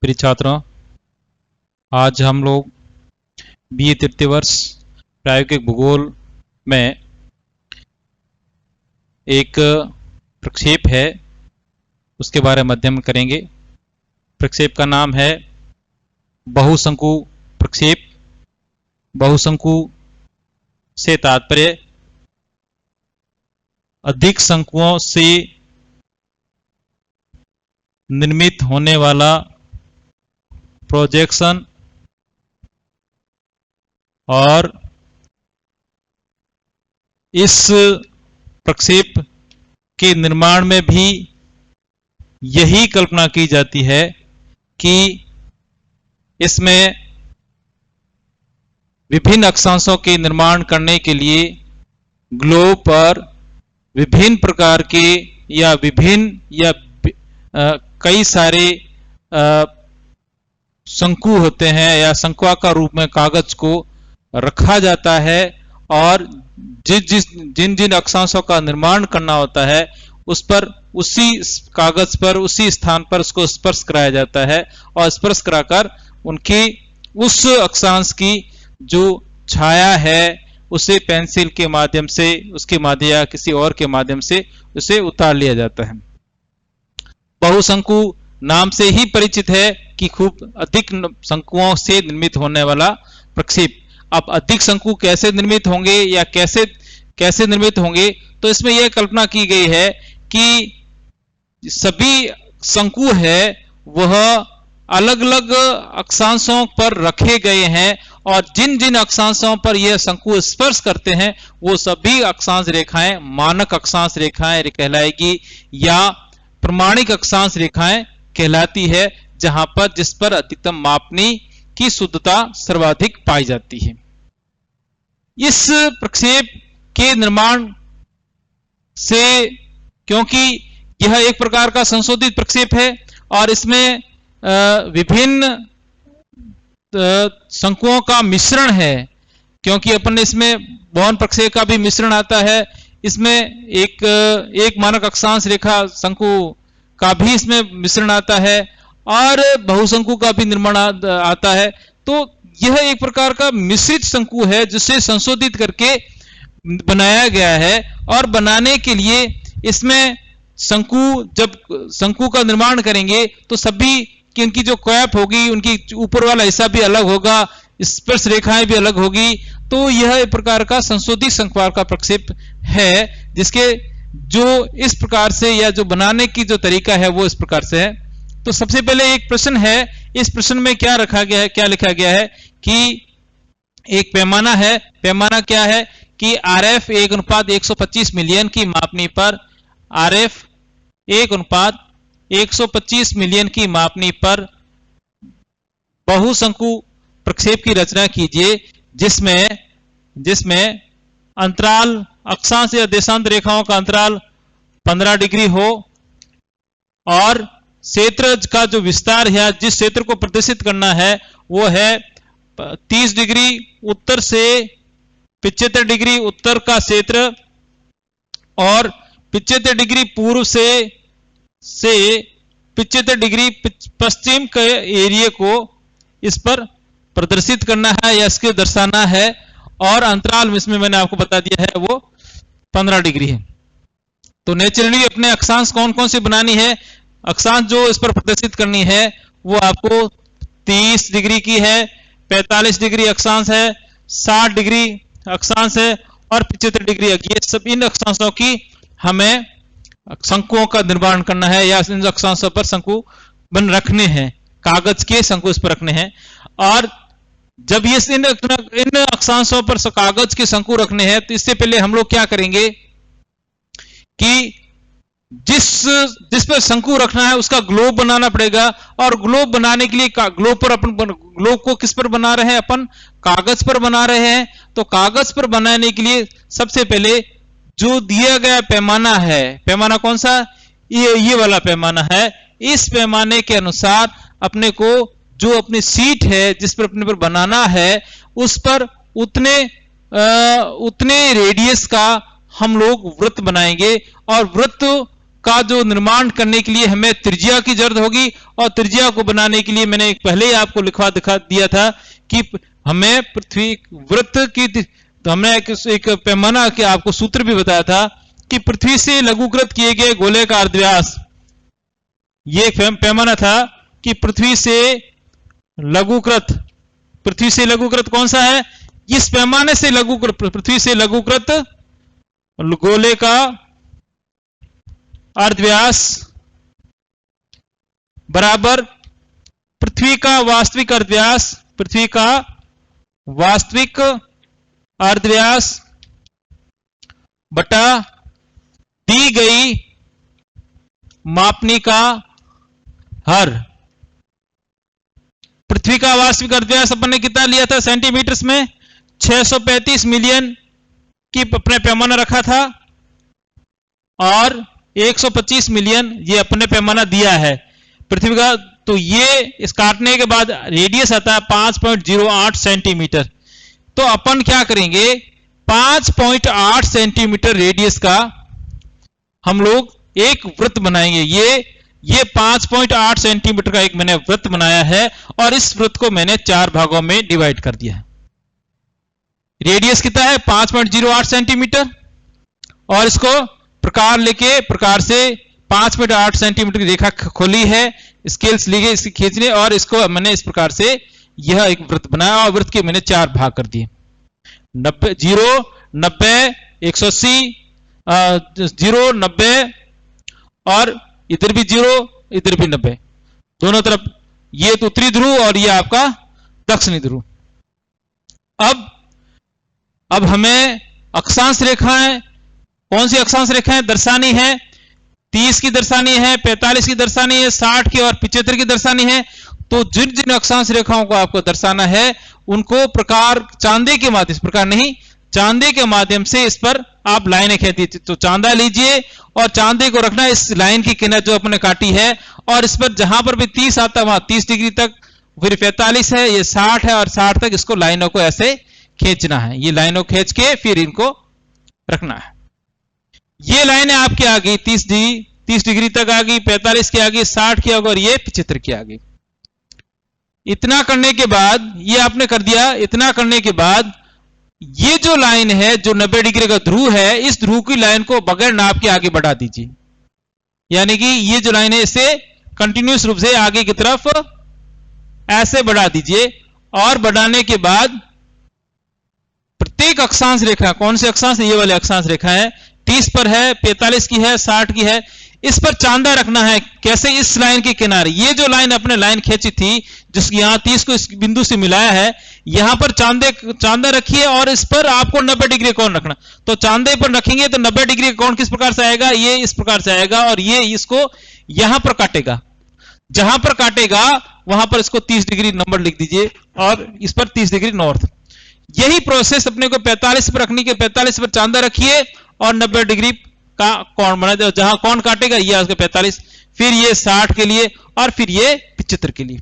प्रिय छात्रों, आज हम लोग बीए तृतीय वर्ष प्रायोगिक भूगोल में एक प्रक्षेप है उसके बारे में अध्ययन करेंगे। प्रक्षेप का नाम है बहुशंकु प्रक्षेप। बहुशंकु से तात्पर्य अधिक शंकुओं से निर्मित होने वाला प्रोजेक्शन और इस प्रक्षेप के निर्माण में भी यही कल्पना की जाती है कि इसमें विभिन्न अक्षांशों के निर्माण करने के लिए ग्लोब पर विभिन्न प्रकार के या कई सारे शंकु होते हैं या शंक्वाकार रूप में कागज को रखा जाता है और जिन जिन अक्षांशों का निर्माण करना होता है उस पर उसी कागज पर उसी स्थान पर उसको स्पर्श कराया जाता है और स्पर्श कराकर उनकी उस अक्षांश की जो छाया है उसे पेंसिल के माध्यम से उसके माध्यम या किसी और के माध्यम से उसे उतार लिया जाता है। बहुशंकु नाम से ही परिचित है कि खूब अधिक शंकुओं से निर्मित होने वाला प्रक्षेप। अब अधिक शंकु कैसे निर्मित होंगे या कैसे निर्मित होंगे, तो इसमें यह कल्पना की गई है कि सभी शंकु है वह अलग अलग अक्षांशों पर रखे गए हैं और जिन जिन अक्षांशों पर यह शंकु स्पर्श करते हैं वो सभी अक्षांश रेखाएं मानक अक्षांश रेखाएं कहलाएगी या प्रमाणिक अक्षांश रेखाएं कहलाती है, जहां पर जिस पर अधिकतम मापनी की शुद्धता सर्वाधिक पाई जाती है। इस प्रक्षेप के निर्माण से, क्योंकि यह एक प्रकार का संशोधित प्रक्षेप है और इसमें विभिन्न शंकुओं का मिश्रण है, क्योंकि अपन इसमें बॉन प्रक्षेप का भी मिश्रण आता है, इसमें एक मानक अक्षांश रेखा शंकु का भी इसमें मिश्रण आता है और बहुशंकु का भी निर्माण आता है। तो यह एक प्रकार का मिश्रित शंकु है जिसे संशोधित करके बनाया गया है और बनाने के लिए इसमें जब शंकु का निर्माण करेंगे तो सभी कि उनकी जो कैप होगी उनकी ऊपर वाला हिस्सा भी अलग होगा, स्पर्श रेखाएं भी अलग होगी। तो यह एक प्रकार का संशोधित शंक्वाकार का प्रक्षेप है जिसके जो इस प्रकार से या जो बनाने की जो तरीका है वो इस प्रकार से है। तो सबसे पहले एक प्रश्न है, इस प्रश्न में क्या रखा गया है, क्या लिखा गया है कि एक पैमाना है। पैमाना क्या है कि RF 1:125 मिलियन की मापनी पर RF 1:125 मिलियन की मापनी पर बहुशंकु प्रक्षेप की रचना कीजिए जिसमें अंतराल अक्षांश या देशांत रेखाओं का अंतराल 15 डिग्री हो और क्षेत्र का जो विस्तार है, जिस क्षेत्र को प्रदर्शित करना है वो है 30 डिग्री उत्तर से 75 डिग्री उत्तर का क्षेत्र और 75 डिग्री पूर्व से 75 डिग्री पश्चिम के एरिया को इस पर प्रदर्शित करना है या इसके दर्शाना है और अंतराल इसमें मैंने आपको बता दिया है वो 15 डिग्री है। तो नेचुरली अपने अक्षांश कौन कौन से बनानी है, अक्षांश जो इस पर प्रदर्शित करनी है वो आपको 30 डिग्री की है, 45 डिग्री अक्षांश है, 60 डिग्री अक्षांश है और 75 डिग्री। ये सब इन अक्षांशों की हमें शंकुओं का निर्माण करना है या इन अक्षांशों पर शंकु बन रखने हैं, कागज के शंकु इस पर रखने हैं। और जब ये इन अक्षांशों पर कागज के शंकु रखने हैं तो इससे पहले हम लोग क्या करेंगे कि जिस पर शंकु रखना है उसका ग्लोब बनाना पड़ेगा और ग्लोब बनाने के लिए ग्लोब को किस पर बना रहे हैं, अपन कागज पर बना रहे हैं। तो कागज पर बनाने के लिए सबसे पहले जो दिया गया पैमाना है, पैमाना कौन सा, ये वाला पैमाना है। इस पैमाने के अनुसार अपने को जो अपनी सीट है जिस पर अपने पर बनाना है उस पर उतने रेडियस का हम लोग वृत्त बनाएंगे और वृत्त का जो निर्माण करने के लिए हमें त्रिज्या की जरूरत होगी, और त्रिज्या को बनाने के लिए मैंने पहले ही आपको दिखा दिया था कि हमें पृथ्वी वृत्त की, तो हमने एक पैमाना के आपको सूत्र भी बताया था कि पृथ्वी से लघुकृत किए गए गोले का अर्धव्यास, ये पैमाना था कि पृथ्वी से लघुकृत कौन सा है, इस पैमाने से लघुकृत, पृथ्वी से लघुकृत गोले का अर्धव्यास बराबर पृथ्वी का वास्तविक अर्धव्यास बटा दी गई मापनी का हर। पृथ्वी का वास्तविक अर्धव्यास अपन ने कितना लिया था सेंटीमीटर्स में, 635 मिलियन की अपने पैमाना रखा था, और 125 मिलियन ये अपने पैमाना दिया है पृथ्वी का। तो ये इस काटने के बाद रेडियस आता है 5.08 सेंटीमीटर। तो अपन क्या करेंगे, 5.8 सेंटीमीटर रेडियस का हम लोग एक वृत्त बनाएंगे। ये 5.8 सेंटीमीटर का एक मैंने वृत्त बनाया है, और इस वृत्त को मैंने 4 भागों में डिवाइड कर दिया है। रेडियस कितना है 5.08 सेंटीमीटर, और इसको प्रकार लेके प्रकार से 5.8 सेंटीमीटर की रेखा खोली है, स्केल्स ली गई इसकी खींचने, और इसको मैंने इस प्रकार से यह एक वृत्त बनाया, और वृत्त के मैंने 4 भाग कर दिए, 90, 90, 180, 0, 90, और इधर भी 0, इधर भी 90, दोनों तरफ। ये तो उत्तरी ध्रुव और ये आपका दक्षिणी ध्रुव। अब हमें अक्षांश रेखाएं, कौन सी अक्षांश रेखाएं दर्शानी है, 30 की दर्शानी है, 45 की दर्शानी है, 60 की और 75 की दर्शानी है। तो जिन जिन अक्षांश रेखाओं को आपको दर्शाना है उनको प्रकार चांदे के माध्यम से, प्रकार नहीं चांदे के माध्यम से इस पर आप लाइनें खींच दीजिए। तो चांदा लीजिए और चांदे को रखना इस लाइन की किनारे जो अपने काटी है, और इस पर जहां पर भी 30 आता है वहां 30 डिग्री तक, फिर 45 है, ये 60 है, और 60 तक इसको लाइनों को ऐसे खींचना है। ये लाइनों खींच के फिर इनको रखना है। ये लाइनें आपकी आ गई 30 डिग्री तक आ गई, 45 की आ गई, 60 की आ गई, और ये 75 की आ गई। इतना करने के बाद ये आपने कर दिया। इतना करने के बाद ये जो लाइन है जो 90 डिग्री का ध्रुव है, इस ध्रुव की लाइन को बगैर नाप के आगे बढ़ा दीजिए। यानी कि ये जो लाइन है इसे कंटिन्यूस रूप से आगे की तरफ ऐसे बढ़ा दीजिए, और बढ़ाने के बाद प्रत्येक अक्षांश रेखा, कौन से अक्षांश, ये वाले अक्षांश रेखा है, 30 पर है, 45 की है, 60 की है, इस पर चांदा रखना है। कैसे, इस लाइन के किनारे, ये जो लाइन अपने लाइन खींची थी जिसकी यहां 30 को इस बिंदु से मिलाया है, यहां पर चांदा रखिए, और इस पर आपको 90 डिग्री कोण रखना। तो चांदे पर रखेंगे तो 90 डिग्री कोण किस प्रकार से आएगा, ये इस प्रकार से आएगा, और ये इसको यहां पर काटेगा। जहां पर काटेगा वहां पर इसको 30 डिग्री नंबर लिख दीजिए, और इस पर 30 डिग्री नॉर्थ। यही प्रोसेस अपने को 45 पर रखने के, 45 पर चांदा रखिए और 90 डिग्री का कोण बना दे। जहां कोण काटेगा ये उसका 45, फिर ये 60 के लिए, और फिर ये 75 के लिए।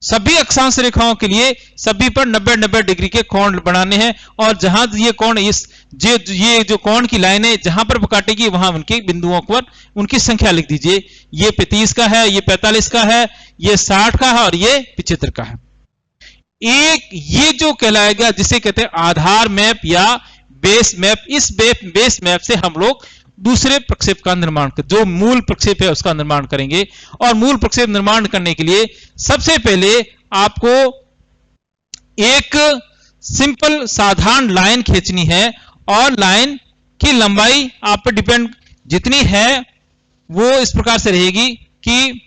सभी अक्षांश रेखाओं के लिए सभी पर 90-90 डिग्री के कोण बनाने हैं, और जहां ये कोण ये जो कोण की लाइन है जहां पर काटेगी वहां उनके बिंदुओं पर उनकी संख्या लिख दीजिए। ये 30 का है, ये 45 का है, ये 60 का है, और ये 75 का है। एक ये जो कहलाएगा जिसे कहते हैं आधार मैप या बेस मैप। इस बेस मैप से हम लोग दूसरे प्रक्षेप का निर्माण कर, जो मूल प्रक्षेप है उसका निर्माण करेंगे। और मूल प्रक्षेप निर्माण करने के लिए सबसे पहले आपको एक सिंपल साधारण लाइन खींचनी है, और लाइन की लंबाई आप पर डिपेंड जितनी है वो इस प्रकार से रहेगी कि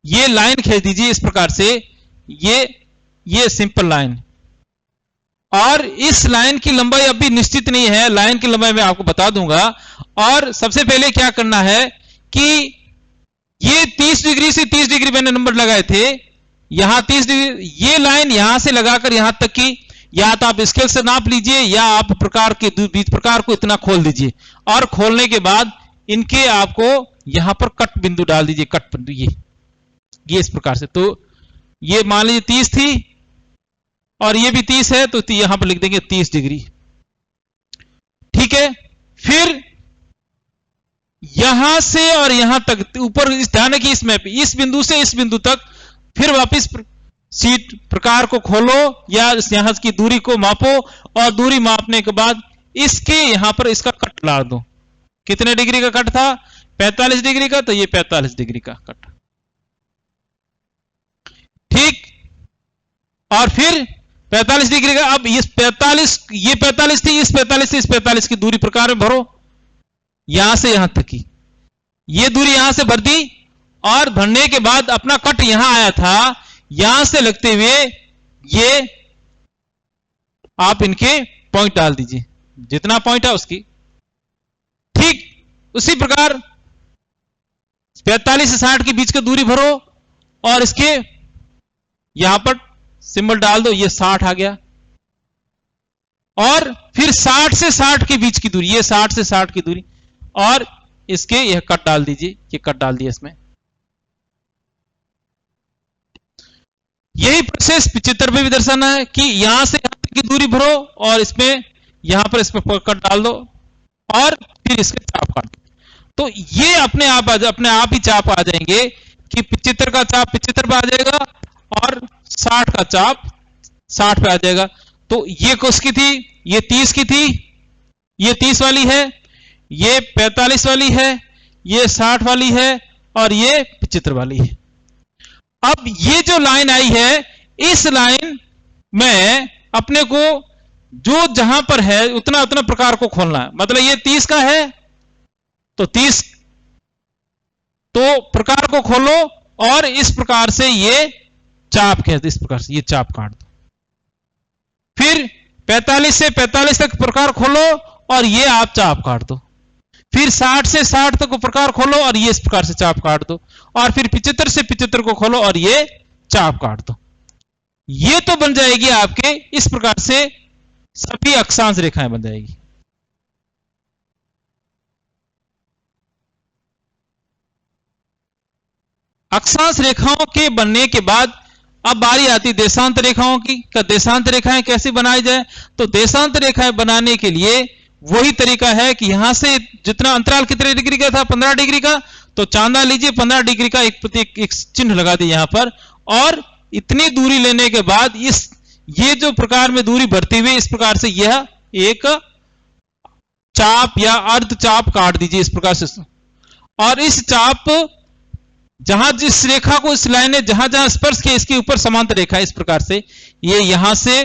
ये लाइन खींच दीजिए इस प्रकार से, ये सिंपल लाइन। और इस लाइन की लंबाई अभी निश्चित नहीं है, लाइन की लंबाई मैं आपको बता दूंगा। और सबसे पहले क्या करना है कि ये 30 डिग्री से 30 डिग्री मैंने नंबर लगाए थे, यहां 30 डिग्री, ये लाइन यहां से लगाकर यहां तक की, या तो आप स्केल से नाप लीजिए, या आप प्रकार के बीच प्रकार को इतना खोल दीजिए, और खोलने के बाद इनके आपको यहां पर कट बिंदु डाल दीजिए। कट बिंदु ये इस प्रकार से। तो ये मान लीजिए 30 थी, और ये भी 30 है, तो यहां पर लिख देंगे 30 डिग्री। ठीक है, फिर यहां से और यहां तक ऊपर ध्यान है कि इस मैप इस बिंदु से इस बिंदु तक, फिर वापस शीट प्रकार को खोलो या यहां की दूरी को मापो, और दूरी मापने के बाद इसके यहां पर इसका कट ला दो। कितने डिग्री का कट था? 45 डिग्री का, तो ये 45 डिग्री का कट। ठीक, और फिर 45 डिग्री का, अब ये 45 थी, इस 45 से इस 45 की दूरी प्रकार में भरो, यहां से यहां तक की ये दूरी यहां से भर दी, और भरने के बाद अपना कट यहां आया था, यहां से लगते हुए ये आप इनके पॉइंट डाल दीजिए, जितना पॉइंट है उसकी। ठीक उसी प्रकार 45 से 60 के बीच की दूरी भरो, और इसके यहां पर सिंबल डाल दो, ये 60 आ गया। और फिर 60 से 60 के बीच की दूरी, ये 60 से 60 की दूरी, और इसके यह कट डाल दीजिए, ये कट डाल दिया इसमें। यही प्रोसेस 75 में भी दर्शाना है कि यहां से यहां तक की दूरी भरो, और इसमें यहां पर इसमें कट डाल दो, और फिर इसके चाप काट दो। तो ये अपने आप ही चाप आ जाएंगे कि 75 का चाप 75 पे आ जाएगा, और 60 का चाप 60 पे आ जाएगा। तो ये किसकी थी? ये 30 की थी, ये 30 वाली है, ये 45 वाली है, ये 60 वाली है, और ये 75 वाली है। अब ये जो लाइन आई है, इस लाइन में अपने को जो जहां पर है उतना उतना प्रकार को खोलना है। मतलब ये 30 का है, तो 30 तो प्रकार को खोलो, और इस प्रकार से ये चाप कहते, इस प्रकार से ये चाप काट दो। फिर 45 से 45 तक प्रकार खोलो, और ये आप चाप काट दो। फिर 60 से 60 तक प्रकार खोलो, और ये इस प्रकार से चाप काट दो। और फिर 75 से 75 को खोलो, और ये चाप काट दो। ये तो बन जाएगी आपके इस प्रकार से सभी अक्षांश रेखाएं बन जाएगी। अक्षांश रेखाओं के बनने के बाद अब बारी आती देशांत रेखाओं की। देशांत रेखाएं कैसे बनाई जाए? तो देशांत रेखाएं बनाने के लिए वही तरीका है कि यहां से जितना अंतराल कितने डिग्री का था, 15 डिग्री का, तो चांदा लीजिए 15 डिग्री का एक चिन्ह लगा दिए यहां पर, और इतनी दूरी लेने के बाद ये जो प्रकार में दूरी बढ़ती हुई इस प्रकार से यह एक चाप या अर्ध चाप काट दीजिए इस प्रकार से। और इस चाप जहां जिस रेखा को इस लाइन ने जहां जहां स्पर्श किया, इसके ऊपर समांतर रेखा इस प्रकार से, ये यहां से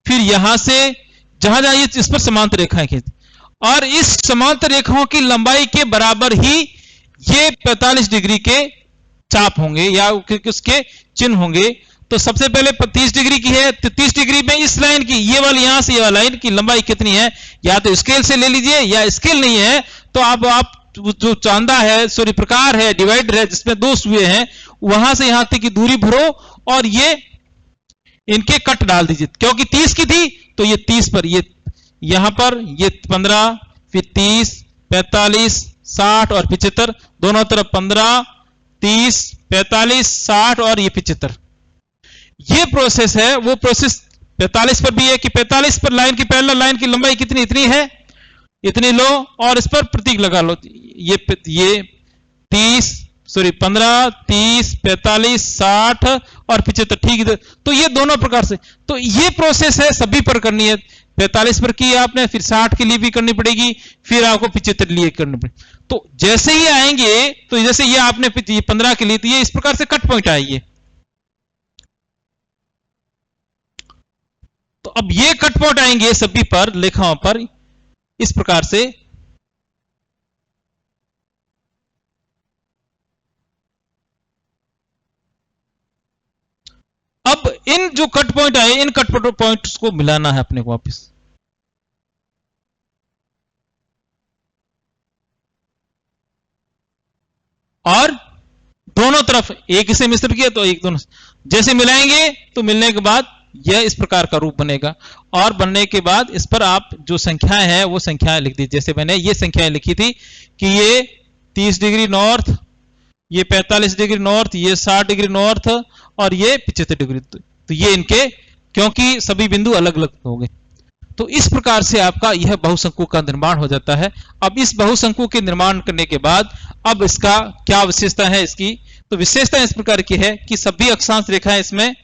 फिर यहां से जहां जहां ये इस पर समांतर रेखाएं खींचती, और इस समांतर रेखाओं की लंबाई के बराबर ही ये 45 डिग्री के चाप होंगे या उसके चिन्ह होंगे। तो सबसे पहले 30 डिग्री की है, तो 30 डिग्री में इस लाइन की ये वाली यहां से ये वाली लाइन की लंबाई कितनी है, या तो स्केल से ले लीजिए, या स्केल नहीं है तो आप जो चांदा है, सॉरी प्रकार है, डिवाइडर है जिसमें 2 सुए हैं, वहां से यहां तक की दूरी भरो, और ये इनके कट डाल दीजिए। क्योंकि 30 की थी तो ये 30 पर, ये यहां पर ये 15, फिर 30, 45, 60 और 75, दोनों तरफ 15, 30, 45, 60 और ये 75। ये प्रोसेस है, वो प्रोसेस 45 पर भी है कि 45 पर लाइन की पैरेलल लाइन की लंबाई कितनी, इतनी है, इतनी लो, और इस पर प्रतीक लगा लो, ये 30, सॉरी 15, 30, 45, 60 और 75। ठीक है, तो ये दोनों प्रकार से, तो ये प्रोसेस है सभी पर करनी है। 45 पर की आपने, फिर 60 के लिए भी करनी पड़ेगी, फिर आपको 75 लिए करनी पड़ेगी। तो जैसे ही आएंगे, तो जैसे ये आपने 15 के लिए, तो ये इस प्रकार से कट पॉइंट आएंगे। तो अब ये कट पॉइंट आएंगे सभी पर लेखाओं पर इस प्रकार से। अब इन जो कट पॉइंट आए, इन कट पॉइंट्स को मिलाना है अपने को वापिस। और दोनों तरफ एक इसे मिश्र किया तो एक दोनों जैसे मिलाएंगे, तो मिलने के बाद यह इस प्रकार का रूप बनेगा। और बनने के बाद इस पर आप जो संख्याएं हैं वो संख्याएं लिख दी। जैसे मैंने ये संख्याएं लिखी थी कि ये 30 डिग्री नॉर्थ, ये 45 डिग्री नॉर्थ, ये 60 डिग्री नॉर्थ, और ये 75 डिग्री। तो ये इनके क्योंकि सभी बिंदु अलग अलग होंगे। तो इस प्रकार से आपका यह बहुशंकु का निर्माण हो जाता है। अब इस बहुशंकु के निर्माण करने के बाद अब इसका क्या विशेषता है इसकी, तो विशेषता इस प्रकार की है कि सभी अक्षांश रेखाएं इसमें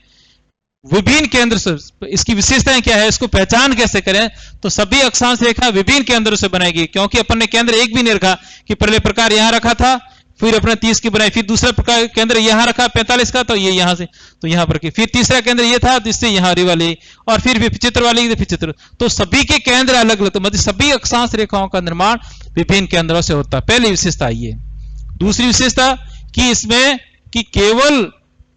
विभिन्न केंद्र से, इसकी विशेषताएं क्या है, इसको पहचान कैसे करें, तो सभी अक्षांश रेखा विभिन्न केंद्रों से बनाएगी, क्योंकि अपन ने केंद्र एक भी नहीं रखा कि पहले प्रकार यहां रखा था, फिर अपने 30 की बनाई, फिर दूसरा प्रकार केंद्र यहां रखा 45 का, तो ये यहां से तो यहां पर की, फिर तीसरा केंद्र ये था जिससे यहां री वाली, और फिर चित्र वाली फिर चित्र, तो सभी के केंद्र अलग अलग, तो मतलब सभी अक्षांश रेखाओं का निर्माण विभिन्न केंद्रों से होता है। पहली विशेषता ये। दूसरी विशेषता कि इसमें कि केवल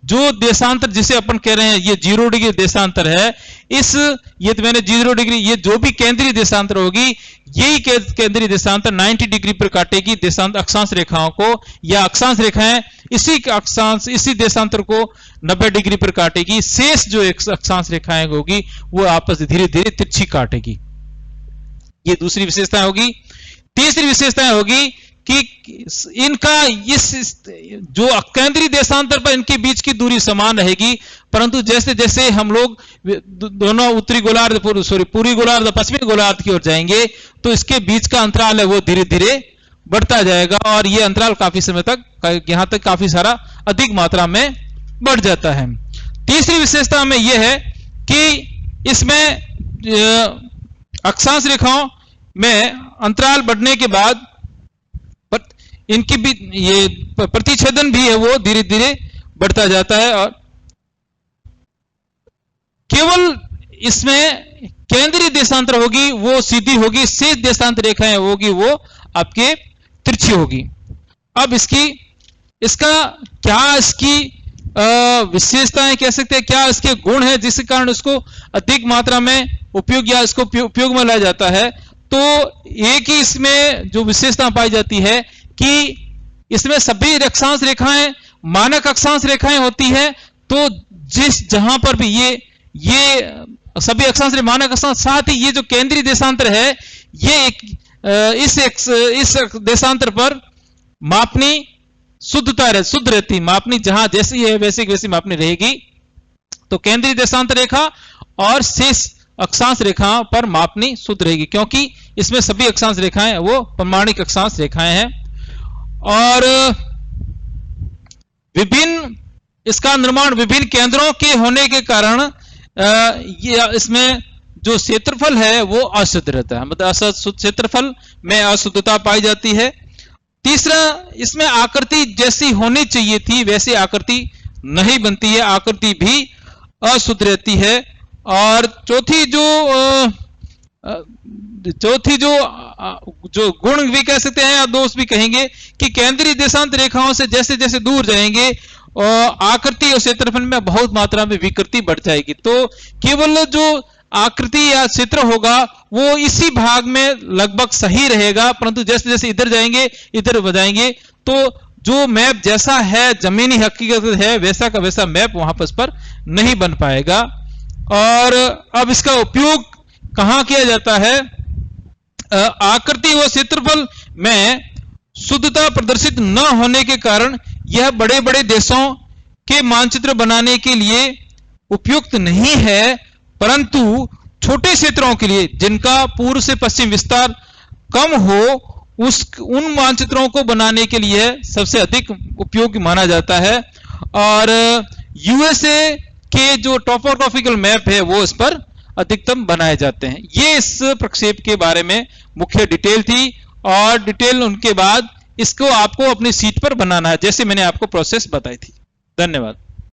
जो देशांतर जिसे अपन कह रहे हैं ये 0 डिग्री देशांतर है, इस ये तो मैंने 0 डिग्री, ये जो भी केंद्रीय देशांतर होगी यही केंद्रीय देशांतर 90 डिग्री पर काटेगी देशांतर अक्षांश रेखाओं को, या अक्षांश रेखाएं इसी देशांतर को 90 डिग्री पर काटेगी। शेष जो अक्षांश रेखाएं होगी वो आपस में धीरे धीरे तिरछी काटेगी। ये दूसरी विशेषता होगी। तीसरी विशेषता होगी कि इनका इस जो केंद्रीय देशांतर पर इनके बीच की दूरी समान रहेगी, परंतु जैसे जैसे हम लोग दोनों उत्तरी गोलार्ध पूर्वी गोलार्ध पश्चिमी गोलार्ध की ओर जाएंगे तो इसके बीच का अंतराल है वो धीरे धीरे बढ़ता जाएगा, और ये अंतराल काफी समय तक यहां तक काफी सारा अधिक मात्रा में बढ़ जाता है। तीसरी विशेषता में यह है कि इसमें अक्षांश रेखाओं में अंतराल बढ़ने के बाद इनकी भी ये प्रतिच्छेदन भी है वो धीरे धीरे बढ़ता जाता है, और केवल इसमें केंद्रीय देशांतर होगी वो सीधी होगी, शेष देशांतर रेखाएं होगी वो आपके तिरछी होगी। अब इसका क्या इसकी विशेषताएं कह सकते हैं, क्या इसके गुण है जिसके कारण इसको अधिक मात्रा में उपयोग या इसको उपयोग में लाया जाता है, तो एक ही इसमें जो विशेषता पाई जाती है कि इसमें सभी अक्षांश रेखाएं मानक अक्षांश रेखाएं होती है, तो जहां पर भी ये सभी अक्षांश मानक अक्षांश, साथ ही ये जो केंद्रीय देशांतर है ये इस देशांतर पर मापनी शुद्ध रहती, मापनी जहां जैसी है वैसी वैसी मापनी रहेगी। तो केंद्रीय देशांतर रेखा और शेष अक्षांश रेखा पर मापनी शुद्ध रहेगी, क्योंकि इसमें सभी अक्षांश रेखाएं वो प्रमाणिक अक्षांश रेखाएं हैं। और इसका निर्माण विभिन्न केंद्रों के होने के कारण ये इसमें जो क्षेत्रफल है वो अशुद्ध रहता है, मतलब क्षेत्रफल में अशुद्धता पाई जाती है। तीसरा, इसमें आकृति जैसी होनी चाहिए थी वैसी आकृति नहीं बनती है, आकृति भी अशुद्ध रहती है। और चौथी जो गुण भी कह सकते हैं या दोष भी कहेंगे कि केंद्रीय देशांतर रेखाओं से जैसे जैसे दूर जाएंगे आकृति और क्षेत्रफल में बहुत मात्रा में विकृति बढ़ जाएगी। तो केवल जो आकृति या क्षेत्र होगा वो इसी भाग में लगभग सही रहेगा, परंतु जैसे जैसे इधर जाएंगे इधर बजाएंगे तो जो मैप जैसा है जमीनी हकीकत है वैसा का वैसा मैप वहां पर नहीं बन पाएगा। और अब इसका उपयोग कहां किया जाता है, आकृति व क्षेत्रफल में शुद्धता प्रदर्शित न होने के कारण यह बड़े बड़े देशों के मानचित्र बनाने के लिए उपयुक्त नहीं है, परंतु छोटे क्षेत्रों के लिए जिनका पूर्व से पश्चिम विस्तार कम हो उन मानचित्रों को बनाने के लिए सबसे अधिक उपयोगी माना जाता है। और यूएसए के जो टॉपोग्राफिकल मैप है वो इस पर अधिकतम बनाए जाते हैं। ये इस प्रक्षेप के बारे में मुख्य डिटेल थी, और डिटेल उनके बाद इसको आपको अपनी सीट पर बनाना है जैसे मैंने आपको प्रोसेस बताई थी। धन्यवाद।